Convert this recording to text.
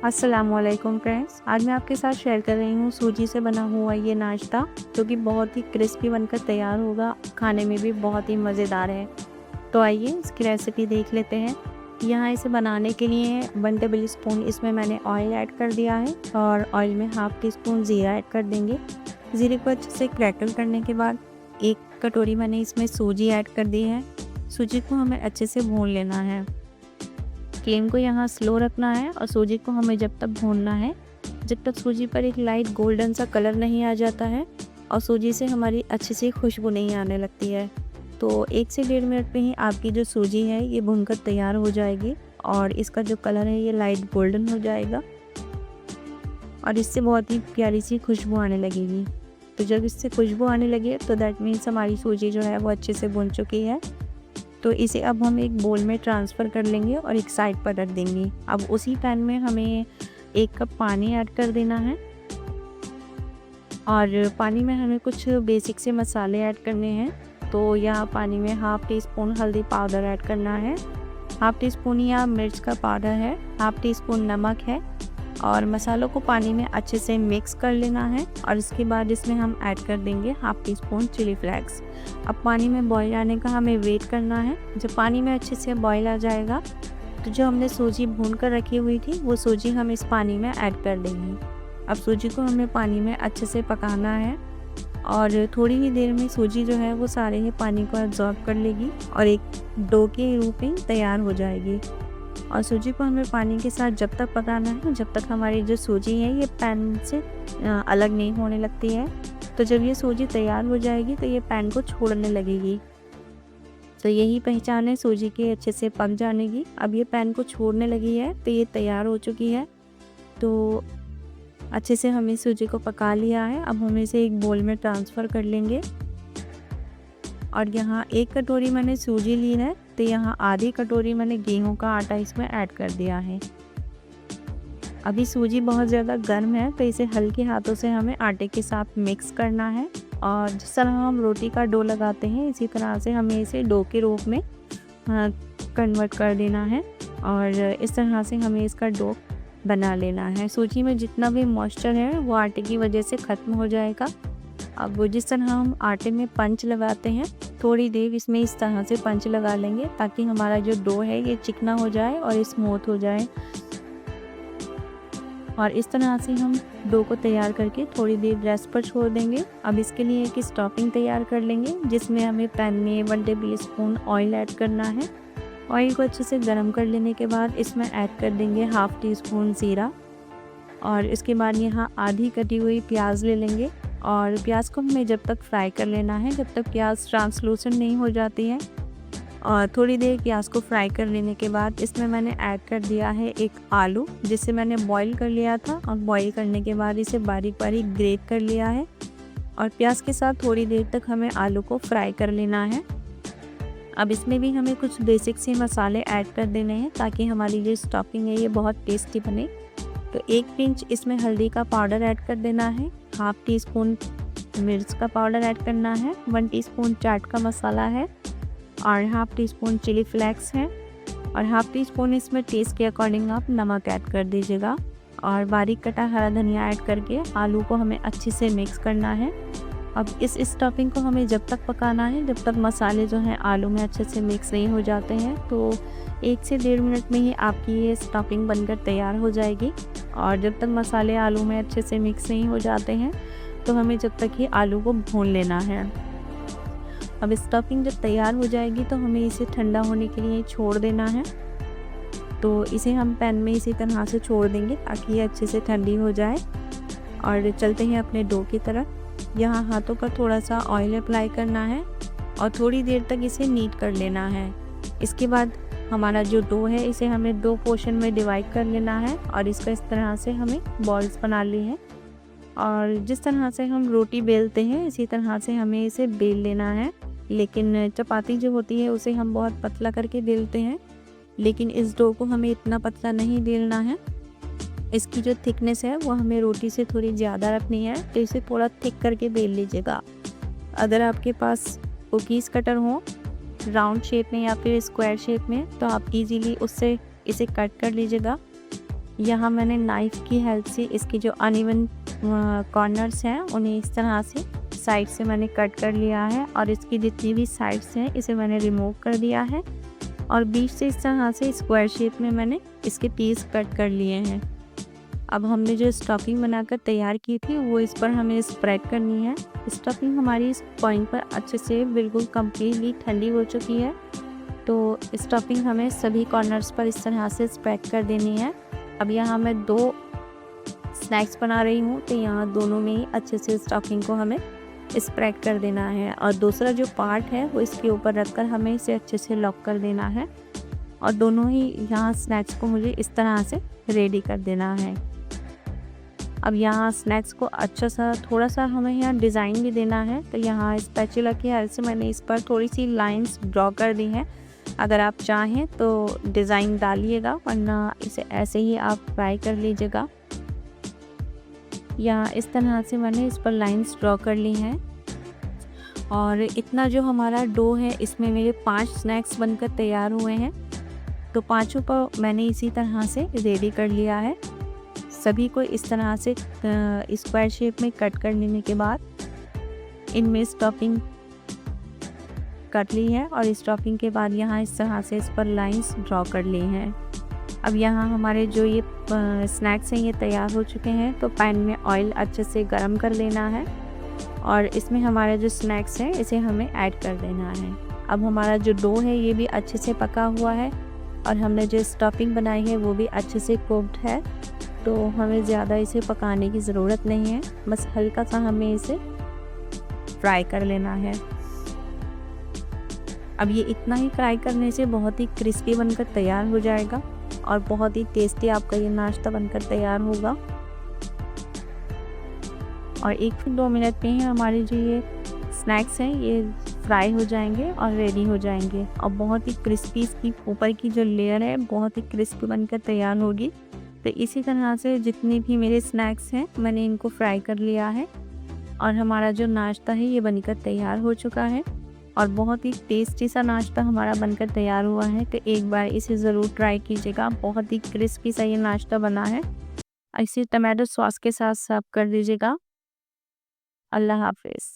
अस्सलामुअलैकुम फ्रेंड्स, आज मैं आपके साथ शेयर कर रही हूँ सूजी से बना हुआ ये नाश्ता जो कि बहुत ही क्रिस्पी बनकर तैयार होगा। खाने में भी बहुत ही मज़ेदार है। तो आइए इसकी रेसिपी देख लेते हैं। यहाँ इसे बनाने के लिए 1 टेबल स्पून इसमें मैंने ऑयल ऐड कर दिया है और ऑयल में हाफ टी स्पून ज़ीरा ऐड कर देंगे। ज़ीरे को अच्छे से क्रैकल करने के बाद 1 कटोरी मैंने इसमें सूजी ऐड कर दी है। सूजी को हमें अच्छे से भून लेना है। फ्लेम को यहाँ स्लो रखना है और सूजी को हमें जब तक भूनना है जब तक सूजी पर एक लाइट गोल्डन सा कलर नहीं आ जाता है और सूजी से हमारी अच्छी सी खुशबू नहीं आने लगती है। तो 1 से 1.5 मिनट में ही आपकी जो सूजी है ये भूनकर तैयार हो जाएगी और इसका जो कलर है ये लाइट गोल्डन हो जाएगा और इससे बहुत ही प्यारी सी खुशबू आने लगेगी। तो जब इससे खुशबू आने लगे तो दैट मीन्स हमारी सूजी जो है वो अच्छे से भुन चुकी है। तो इसे अब हम एक बोल में ट्रांसफ़र कर लेंगे और एक साइड पर रख देंगे। अब उसी पैन में हमें 1 कप पानी ऐड कर देना है और पानी में हमें कुछ बेसिक से मसाले ऐड करने हैं। तो यहाँ पानी में हाफ टी स्पून हल्दी पाउडर ऐड करना है, हाफ टी स्पून या मिर्च का पाउडर है, हाफ टी स्पून नमक है और मसालों को पानी में अच्छे से मिक्स कर लेना है और इसके बाद इसमें हम ऐड कर देंगे half teaspoon chilli flakes. अब पानी में बॉईल आने का हमें वेट करना है। जब पानी में अच्छे से बॉईल आ जाएगा तो जो हमने सूजी भून कर रखी हुई थी वो सूजी हम इस पानी में ऐड कर देंगे। अब सूजी को हमें पानी में अच्छे से पकाना है और थोड़ी ही देर में सूजी जो है वो सारे ही पानी को एब्जॉर्ब कर लेगी और एक डो के रूप में तैयार हो जाएगी। और सूजी को हमें पानी के साथ जब तक पकाना है जब तक हमारी जो सूजी है ये पैन से अलग नहीं होने लगती है। तो जब ये सूजी तैयार हो जाएगी तो ये पैन को छोड़ने लगेगी। तो यही पहचान है सूजी के अच्छे से पक जाने की। अब ये पैन को छोड़ने लगी है तो ये तैयार हो चुकी है। तो अच्छे से हमने सूजी को पका लिया है। अब हम इसे एक बोल में ट्रांसफ़र कर लेंगे और यहाँ 1 कटोरी मैंने सूजी ली है तो यहाँ आधी कटोरी मैंने गेहूं का आटा इसमें ऐड कर दिया है। अभी सूजी बहुत ज़्यादा गर्म है तो इसे हल्के हाथों से हमें आटे के साथ मिक्स करना है और जिस तरह हम रोटी का डो लगाते हैं इसी तरह से हमें इसे डो के रूप में कन्वर्ट कर देना है और इस तरह से हमें इसका डो बना लेना है। सूजी में जितना भी मॉइस्चर है वो आटे की वजह से ख़त्म हो जाएगा। अब जिस तरह हम आटे में पंच लगाते हैं थोड़ी देर इसमें इस तरह से पंच लगा लेंगे ताकि हमारा जो डो है ये चिकना हो जाए और स्मूथ हो जाए। और इस तरह से हम डो को तैयार करके थोड़ी देर रेस्ट पर छोड़ देंगे। अब इसके लिए एक स्टफिंग तैयार कर लेंगे जिसमें हमें पैन में 1 टेबल स्पून ऑयल ऐड करना है। ऑयल को अच्छे से गर्म कर लेने के बाद इसमें ऐड कर देंगे हाफ टी स्पून ज़ीरा और इसके बाद यहाँ आधी कटी हुई प्याज ले लेंगे और प्याज को हमें जब तक फ्राई कर लेना है जब तक प्याज ट्रांसलूसेंट नहीं हो जाती है। और थोड़ी देर प्याज को फ्राई कर लेने के बाद इसमें मैंने ऐड कर दिया है एक आलू जिसे मैंने बॉईल कर लिया था और बॉईल करने के बाद इसे बारीक बारीक ग्रेट कर लिया है और प्याज के साथ थोड़ी देर तक हमें आलू को फ्राई कर लेना है। अब इसमें भी हमें कुछ बेसिक से मसाले ऐड कर देने हैं ताकि हमारी जो स्टफिंग है ये बहुत टेस्टी बने। तो 1 पिंच इसमें हल्दी का पाउडर ऐड कर देना है, हाफ टी स्पून मिर्च का पाउडर ऐड करना है, 1 टीस्पून चाट का मसाला है और half teaspoon chilli flakes है और हाफ टी स्पून इसमें टेस्ट के अकॉर्डिंग आप नमक ऐड कर दीजिएगा और बारीक कटा हरा धनिया ऐड करके आलू को हमें अच्छे से मिक्स करना है। अब इस स्टफिंग को हमें जब तक पकाना है जब तक मसाले जो हैं आलू में अच्छे से मिक्स नहीं हो जाते हैं। तो 1 से 1.5 मिनट में ही आपकी ये स्टफिंग बनकर तैयार हो जाएगी और जब तक मसाले आलू में अच्छे से मिक्स नहीं हो जाते हैं तो हमें जब तक ही आलू को भून लेना है। अब स्टफिंग जब तैयार हो जाएगी तो हमें इसे ठंडा होने के लिए छोड़ देना है। तो इसे हम पैन में इसी तरह से छोड़ देंगे ताकि ये अच्छे से ठंडी हो जाए और चलते हैं अपने डो की तरफ। यहाँ हाथों पर थोड़ा सा ऑयल अप्लाई करना है और थोड़ी देर तक इसे नीट कर लेना है। इसके बाद हमारा जो डो है इसे हमें 2 पोर्शन में डिवाइड कर लेना है और इसका इस तरह से हमें बॉल्स बना ली हैं और जिस तरह से हम रोटी बेलते हैं इसी तरह से हमें इसे बेल लेना है। लेकिन चपाती जो होती है उसे हम बहुत पतला करके बेलते हैं लेकिन इस डो को हमें इतना पतला नहीं बेलना है। इसकी जो थिकनेस है वो हमें रोटी से थोड़ी ज़्यादा रखनी है तो इसे थोड़ा थिक करके बेल लीजिएगा। अगर आपके पास कुकीज़ कटर हो राउंड शेप में या फिर स्क्वायर शेप में तो आप इजीली उससे इसे कट कर लीजिएगा। यहाँ मैंने नाइफ़ की हेल्प से इसकी जो अनइवन कॉर्नर्स हैं उन्हें इस तरह से साइड से मैंने कट कर लिया है और इसकी जितनी भी साइड्स हैं इसे मैंने रिमूव कर दिया है और बीच से इस तरह से स्क्वायर शेप में मैंने इसके पीस कट कर लिए हैं। अब हमने जो स्टफिंग बनाकर तैयार की थी वो इस पर हमें स्प्रेड करनी है। स्टफिंग हमारी इस पॉइंट पर अच्छे से बिल्कुल कम्प्लीटली ठंडी हो चुकी है, तो स्टफिंग हमें सभी कॉर्नर्स पर इस तरह से स्प्रेड कर देनी है। अब यहाँ मैं 2 स्नैक्स बना रही हूँ, तो यहाँ दोनों में ही अच्छे से स्टफिंग को हमें स्प्रेड कर देना है और दूसरा जो पार्ट है वो इसके ऊपर रखकर हमें इसे अच्छे से लॉक कर देना है और दोनों ही यहाँ स्नैक्स को मुझे इस तरह से रेडी कर देना है। अब यहाँ स्नैक्स को अच्छा सा थोड़ा सा हमें यहाँ डिज़ाइन भी देना है, तो यहाँ स्पैचुला की हेल्प से मैंने इस पर थोड़ी सी लाइंस ड्रॉ कर दी हैं। अगर आप चाहें तो डिज़ाइन डालिएगा, वरना इसे ऐसे ही आप फ्राई कर लीजिएगा। यहाँ इस तरह से मैंने इस पर लाइंस ड्रॉ कर ली हैं और इतना जो हमारा डो है इसमें मेरे 5 स्नैक्स बनकर तैयार हुए हैं, तो पाँचों को मैंने इसी तरह से रेडी कर लिया है। सभी को इस तरह से स्क्वायर शेप में कट कर लेने के बाद इनमें स्टफिंग कट ली है और स्टफिंग के बाद यहाँ इस तरह से इस पर लाइंस ड्रॉ कर ली हैं। अब यहाँ हमारे जो ये स्नैक्स हैं ये तैयार हो चुके हैं, तो पैन में ऑयल अच्छे से गरम कर लेना है और इसमें हमारे जो स्नैक्स हैं इसे हमें ऐड कर देना है। अब हमारा जो डो है ये भी अच्छे से पका हुआ है और हमने जो स्टफिंग बनाई है वो भी अच्छे से कुक्ड है, तो हमें ज़्यादा इसे पकाने की ज़रूरत नहीं है, बस हल्का सा हमें इसे फ्राई कर लेना है। अब ये इतना ही फ्राई करने से बहुत ही क्रिस्पी बनकर तैयार हो जाएगा और बहुत ही टेस्टी आपका ये नाश्ता बनकर तैयार होगा और 1 से 2 मिनट में ही हमारे जो ये स्नैक्स हैं ये फ्राई हो जाएंगे और रेडी हो जाएंगे और बहुत ही क्रिस्पी इसकी ऊपर की जो लेयर है बहुत ही क्रिस्पी बनकर तैयार होगी। तो इसी तरह से जितने भी मेरे स्नैक्स हैं मैंने इनको फ्राई कर लिया है और हमारा जो नाश्ता है ये बनकर तैयार हो चुका है और बहुत ही टेस्टी सा नाश्ता हमारा बनकर तैयार हुआ है। तो एक बार इसे ज़रूर ट्राई कीजिएगा, बहुत ही क्रिस्पी सा ये नाश्ता बना है। इसे टमाटो सॉस के साथ सर्व कर दीजिएगा। अल्लाह हाफिज़।